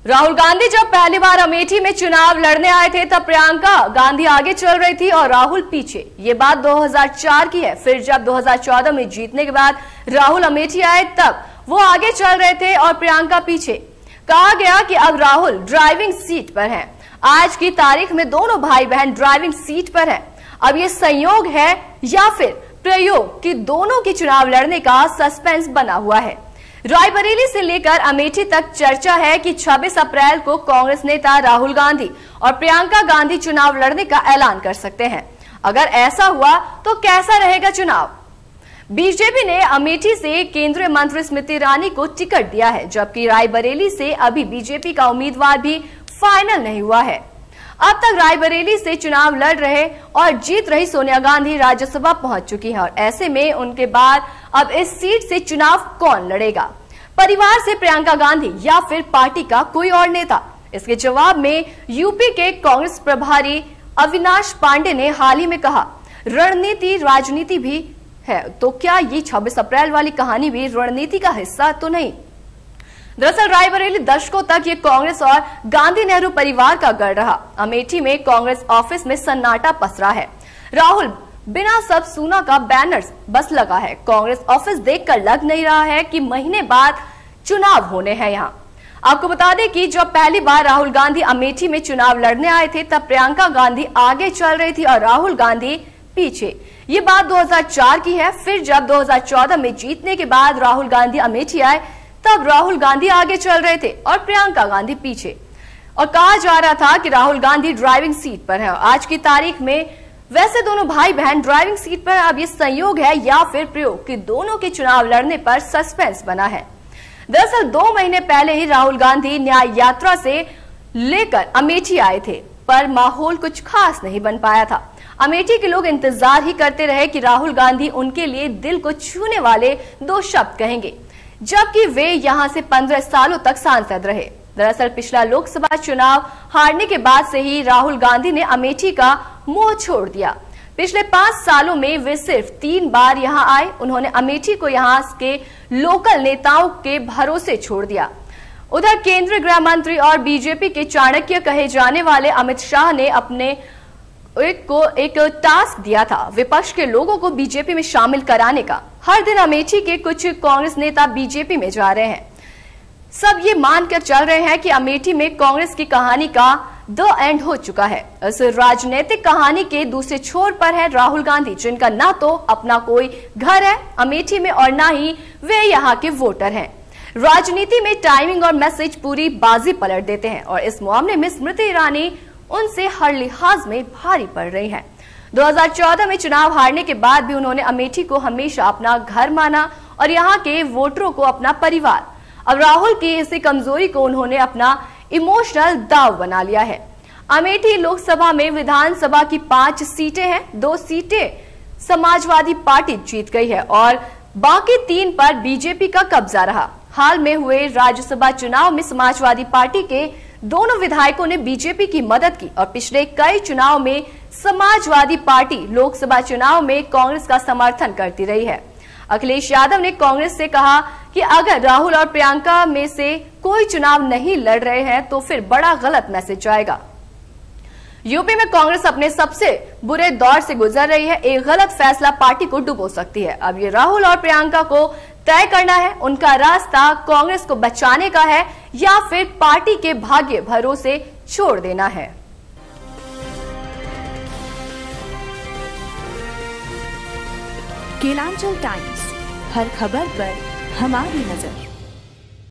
राहुल गांधी जब पहली बार अमेठी में चुनाव लड़ने आए थे तब प्रियंका गांधी आगे चल रही थी और राहुल पीछे। ये बात 2004 की है। फिर जब 2014 में जीतने के बाद राहुल अमेठी आए तब वो आगे चल रहे थे और प्रियंका पीछे। कहा गया कि अब राहुल ड्राइविंग सीट पर हैं। आज की तारीख में दोनों भाई बहन ड्राइविंग सीट पर हैं। अब ये संयोग है या फिर प्रयोग कि दोनों की चुनाव लड़ने का सस्पेंस बना हुआ है। रायबरेली से लेकर अमेठी तक चर्चा है कि 26 अप्रैल को कांग्रेस नेता राहुल गांधी और प्रियंका गांधी चुनाव लड़ने का ऐलान कर सकते हैं। अगर ऐसा हुआ तो कैसा रहेगा चुनाव? बीजेपी ने अमेठी से केंद्रीय मंत्री स्मृति ईरानी को टिकट दिया है, जबकि रायबरेली से अभी बीजेपी का उम्मीदवार भी फाइनल नहीं हुआ है। अब तक रायबरेली से चुनाव लड़ रहे और जीत रही सोनिया गांधी राज्यसभा पहुंच चुकी है और ऐसे में उनके बाद अब इस सीट से चुनाव कौन लड़ेगा? परिवार से प्रियंका गांधी या फिर पार्टी का कोई और नेता? इसके जवाब में यूपी के कांग्रेस प्रभारी अविनाश पांडे ने हाल ही में कहा, रणनीति राजनीति भी है, तो क्या ये 26 अप्रैल वाली कहानी भी रणनीति का हिस्सा तो नहीं? दरअसल रायबरेली दशकों तक ये कांग्रेस और गांधी नेहरू परिवार का गढ़ रहा। अमेठी में कांग्रेस ऑफिस में सन्नाटा पसरा है। राहुल बिना सब सुना का बैनर बस लगा है। कांग्रेस ऑफिस देखकर लग नहीं रहा है कि महीने बाद चुनाव होने हैं यहाँ। आपको बता दें कि जब पहली बार राहुल गांधी अमेठी में चुनाव लड़ने आए थे तब प्रियंका गांधी आगे चल रही थी और राहुल गांधी पीछे। ये बात 2004 की है। फिर जब 2014 में जीतने के बाद राहुल गांधी अमेठी आए तब राहुल गांधी आगे चल रहे थे और प्रियंका गांधी पीछे और कहा जा रहा था कि राहुल गांधी ड्राइविंग सीट पर है। आज की तारीख में वैसे दोनों भाई बहन ड्राइविंग सीट पर। अब ये संयोग है या फिर प्रयोग कि दोनों के चुनाव लड़ने पर सस्पेंस बना है। दरअसल 2 महीने पहले ही राहुल गांधी न्याय यात्रा से लेकर अमेठी आए थे, पर माहौल कुछ खास नहीं बन पाया था। अमेठी के लोग इंतजार ही करते रहे कि राहुल गांधी उनके लिए दिल को छूने वाले 2 शब्द कहेंगे, जबकि वे यहां से 15 सालों तक सांसद रहे। दरअसल पिछला लोकसभा चुनाव हारने के बाद से ही राहुल गांधी ने अमेठी का मोह छोड़ दिया। पिछले 5 सालों में वे सिर्फ 3 बार यहां आए। उन्होंने अमेठी को यहां के लोकल नेताओं के भरोसे छोड़ दिया। उधर केंद्रीय गृह मंत्री और बीजेपी के चाणक्य कहे जाने वाले अमित शाह ने अपने को एक टास्क दिया था विपक्ष के लोगों को बीजेपी में शामिल कराने का। हर दिन अमेठी के कुछ कांग्रेस नेता बीजेपी में जा रहे हैं। सब ये मानकर चल रहे हैं कि अमेठी में कांग्रेस की कहानी का द एंड हो चुका है। इस राजनीतिक कहानी के दूसरे छोर पर है राहुल गांधी, जिनका ना तो अपना कोई घर है अमेठी में और ना ही वे यहाँ के वोटर हैं। राजनीति में टाइमिंग और मैसेज पूरी बाजी पलट देते हैं और इस मामले में स्मृति ईरानी उनसे हर लिहाज में भारी पड़ रही हैं। 2014 में चुनाव हारने के बाद भी उन्होंने अमेठी को हमेशा अपना घर माना और यहाँ के वोटरों को अपना परिवार। अब राहुल की इसी कमजोरी को उन्होंने अपना इमोशनल दाव बना लिया है। अमेठी लोकसभा में विधानसभा की 5 सीटें हैं। 2 सीटें समाजवादी पार्टी जीत गई है और बाकी 3 पर बीजेपी का कब्जा रहा। हाल में हुए राज्यसभा चुनाव में समाजवादी पार्टी के दोनों विधायकों ने बीजेपी की मदद की और पिछले कई चुनाव में समाजवादी पार्टी लोकसभा चुनाव में कांग्रेस का समर्थन करती रही है। अखिलेश यादव ने कांग्रेस से कहा कि अगर राहुल और प्रियंका में से कोई चुनाव नहीं लड़ रहे हैं तो फिर बड़ा गलत मैसेज जाएगा। यूपी में कांग्रेस अपने सबसे बुरे दौर से गुजर रही है। एक गलत फैसला पार्टी को डुबो सकती है। अब ये राहुल और प्रियंका को तय करना है, उनका रास्ता कांग्रेस को बचाने का है या फिर पार्टी के भाग्य भरोसे छोड़ देना है। केलांचल टाइम्स, हर खबर पर हमारी नजर।